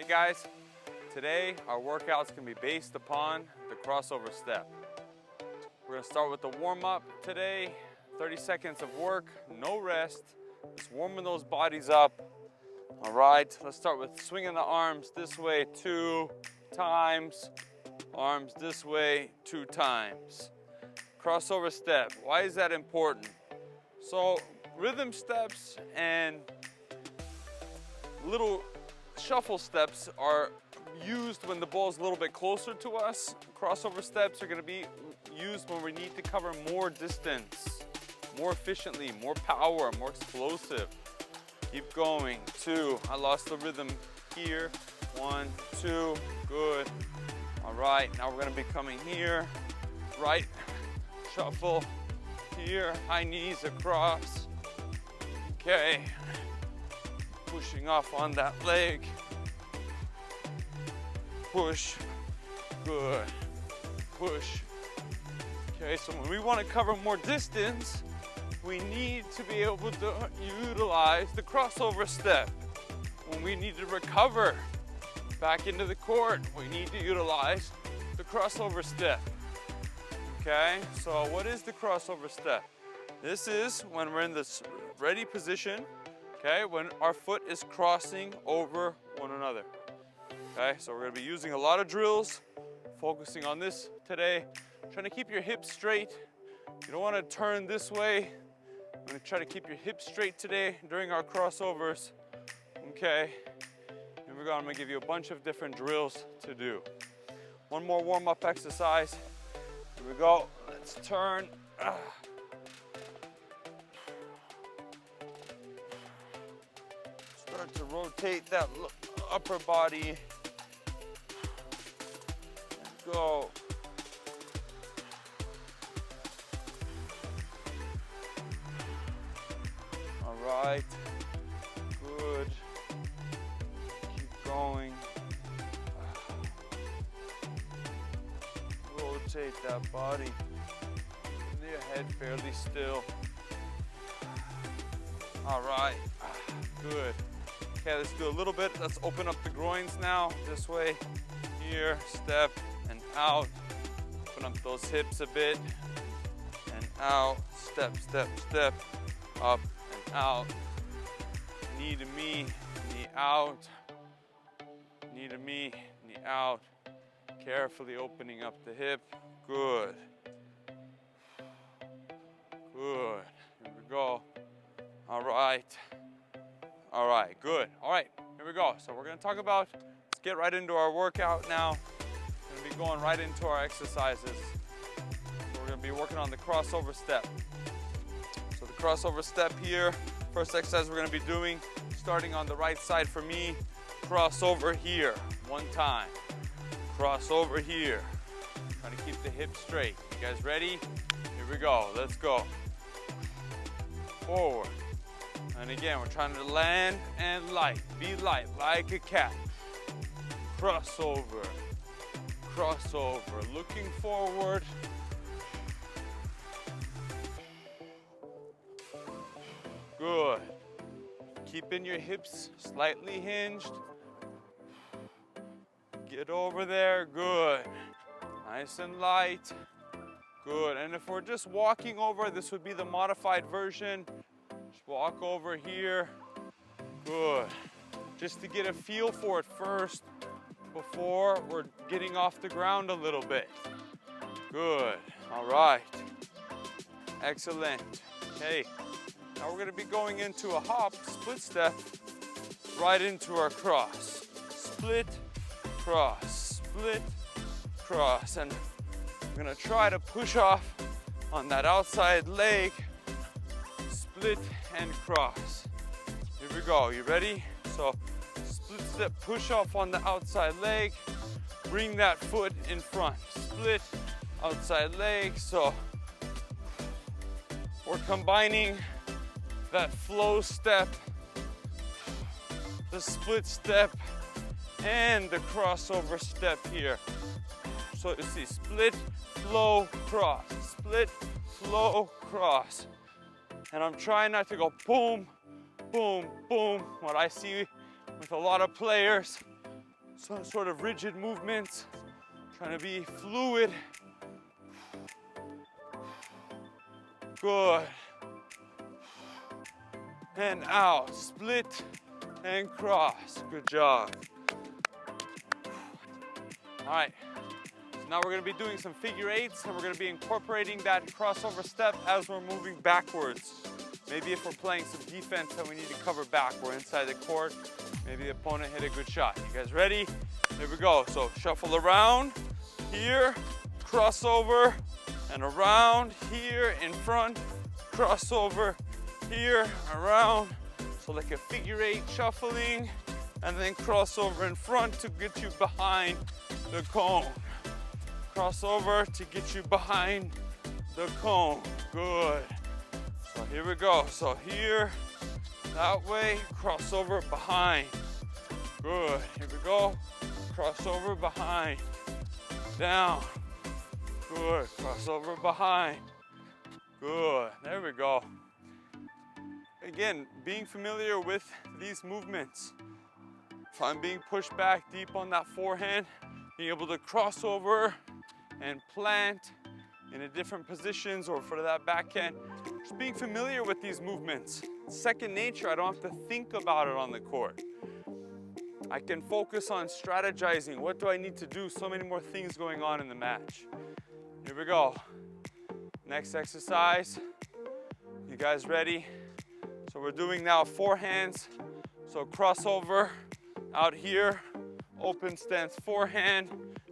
guys, today our workout's gonna be based upon the crossover step. We're gonna start with the warm-up today, 30 seconds of work, no rest, just warming those bodies up. All right, let's start with swinging the arms this way 2 times, arms this way 2 times. Crossover step, why is that important? So rhythm steps and little shuffle steps are used when the ball's a little bit closer to us. Crossover steps are going to be used when we need to cover more distance, more efficiently, more power, more explosive. Keep going. 2. I lost the rhythm here. 1, 2. Good. All right. Now we're going to be coming here. Right. Shuffle. Here. High knees across. Okay. Pushing off on that leg. Push. Good. Push. Okay, so when we want to cover more distance, we need to be able to utilize the crossover step. When we need to recover back into the court, we need to utilize the crossover step. Okay, so what is the crossover step? This is when we're in this ready position, okay, when our foot is crossing over one another. Okay, so we're gonna be using a lot of drills, focusing on this today, trying to keep your hips straight. You don't wanna turn this way. I'm gonna try to keep your hips straight today during our crossovers. Okay, here we go, I'm gonna give you a bunch of different drills to do. One more warm-up exercise. Here we go, let's turn. Start to rotate that upper body. And go. All right, good. Keep going. Rotate that body. Keep your head fairly still. All right, good. Okay, let's do a little bit. Let's open up the groins now. This way, here, step and out. Open up those hips a bit and out. Step, step, step, up and out. Knee to me, knee out. Knee to me, knee out. Carefully opening up the hip. Good. Good. Here we go. All right. All right, good. All right, here we go. So we're gonna talk about, let's get right into our workout now. We're gonna be going right into our exercises. So we're gonna be working on the crossover step. So the crossover step here, first exercise we're gonna be doing, starting on the right side for me, cross over here, 1 time. Cross over here. Trying to keep the hips straight. You guys ready? Here we go, let's go. Forward. And again, we're trying to land and light. Be light, like a cat. Crossover. Crossover. Looking forward. Good. Keeping your hips slightly hinged. Get over there. Good. Nice and light. Good. And if we're just walking over, this would be the modified version. Walk over here. Good. Just to get a feel for it first before we're getting off the ground a little bit. Good. All right. Excellent. Okay. Now we're going to be going into a hop, split step, right into our cross. Split, cross, split, cross. And I'm going to try to push off on that outside leg. Split and cross. Here we go, you ready? So split step, push off on the outside leg, bring that foot in front. Split, outside leg. So we're combining that flow step, the split step, and the crossover step here. So you see, split, flow, cross, split, flow, cross. And I'm trying not to go boom, boom, boom. What I see with a lot of players, some sort of rigid movements, trying to be fluid. Good. And out, split and cross. Good job. All right, so now we're gonna be doing some figure eights, and we're gonna be incorporating that crossover step as we're moving backwards. Maybe if we're playing some defense and we need to cover back, we're inside the court, maybe the opponent hit a good shot. You guys ready? Here we go. So shuffle around, here, crossover, and around, here, in front, crossover, here, around. So like a figure eight shuffling, and then crossover in front to get you behind the cone. Crossover to get you behind the cone. Good. So here we go. So here, that way, crossover behind. Good. Here we go. Crossover behind. Down. Good. Crossover behind. Good. There we go. Again, being familiar with these movements. If I'm being pushed back deep on that forehand, being able to cross over and plant in a different positions, or for that backhand, just being familiar with these movements. It's second nature. I don't have to think about it on the court. I can focus on strategizing. What do I need to do? So many more things going on in the match. Here we go. Next exercise. You guys ready? So we're doing now forehands. So crossover out here, open stance forehand.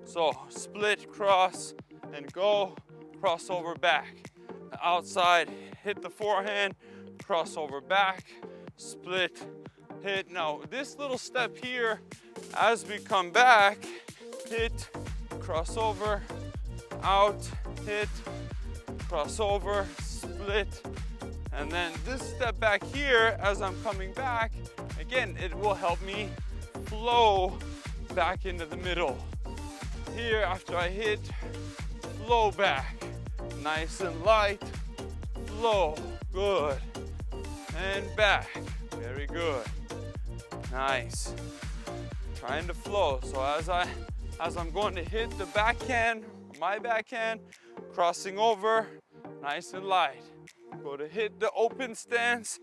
So split, cross, and go, crossover back. Outside, hit the forehand, crossover back, split, hit. Now this little step here, as we come back, hit, crossover, out, hit, crossover, split. And then this step back here, as I'm coming back, again, it will help me flow back into the middle. Here, after I hit, flow back. Nice and light, flow, good. And back, very good. Nice. Trying to flow. So as I'm going to hit the backhand, my backhand, crossing over, nice and light. Go to hit the open stance,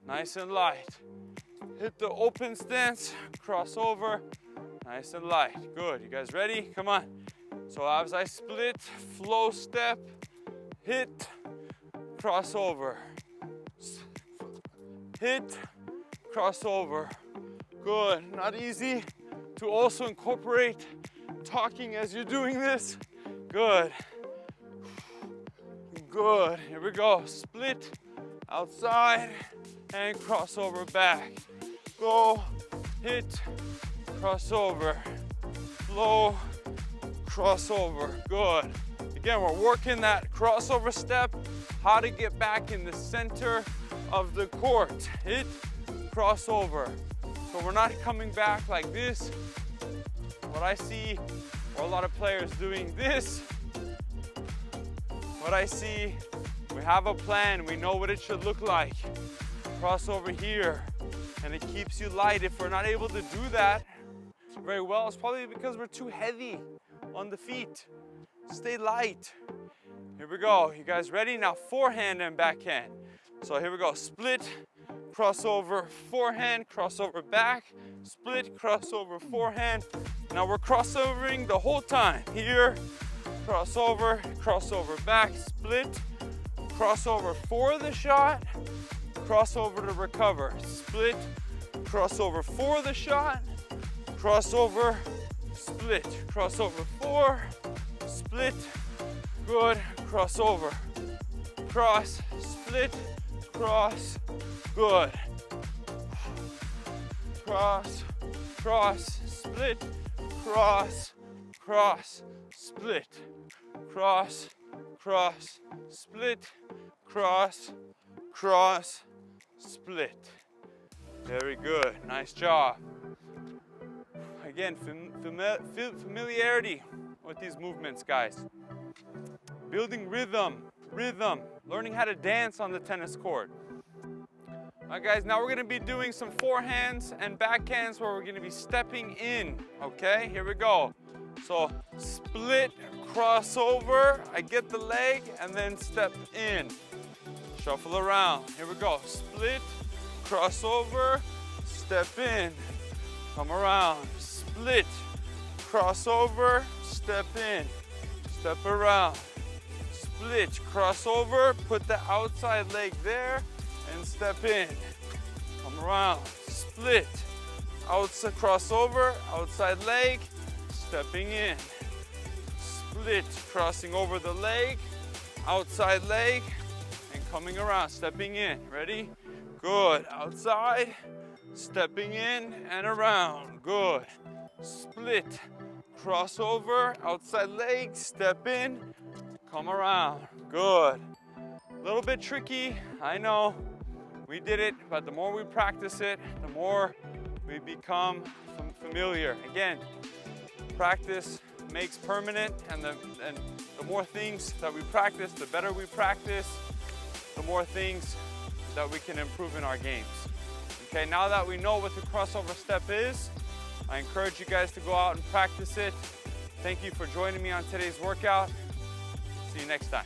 nice and light. Hit the open stance, cross over, nice and light. Good, you guys ready? Come on. So as I split, flow step, hit, cross over. Hit, cross over. Good, not easy to also incorporate talking as you're doing this. Good. Good, here we go. Split, outside, and crossover back. Go, hit, crossover, flow, crossover. Good. Again, we're working that crossover step, how to get back in the center of the court. Hit, crossover. So we're not coming back like this. What I see, or a lot of players doing this, what I see, we have a plan, we know what it should look like. Cross over here, and it keeps you light. If we're not able to do that very well, it's probably because we're too heavy on the feet. Stay light. Here we go, you guys ready? Now forehand and backhand. So here we go, split, crossover, forehand, crossover back, split, crossover, forehand. Now we're crossovering the whole time. Here, crossover, crossover back, split, crossover for the shot, crossover to recover, split, crossover for the shot, crossover, split, crossover for, split, good, crossover, cross, split, cross, good, cross, cross, split, cross, cross, split, cross, cross, split, cross, cross, split. Very good, nice job. Again, familiarity with these movements, guys. Building rhythm, learning how to dance on the tennis court. All right, guys, now we're gonna be doing some forehands and backhands where we're gonna be stepping in, okay? Here we go. So split, crossover, I get the leg, and then step in. Shuffle around, here we go. Split, crossover, step in, come around. Split, crossover, step in, step around. Split, crossover, put the outside leg there, and step in. Come around, split, outside crossover, outside leg, stepping in. Split, crossing over the leg, outside leg, and coming around, stepping in. Ready? Good. Outside, stepping in and around. Good. Split, crossover, outside leg, step in, come around. Good. A little bit tricky, I know. We did it, but the more we practice it, the more we become familiar. Again, practice makes permanent, and the more things that we practice, the better we practice, the more things that we can improve in our games. Okay, now that we know what the crossover step is, I encourage you guys to go out and practice it. Thank you for joining me on today's workout. See you next time.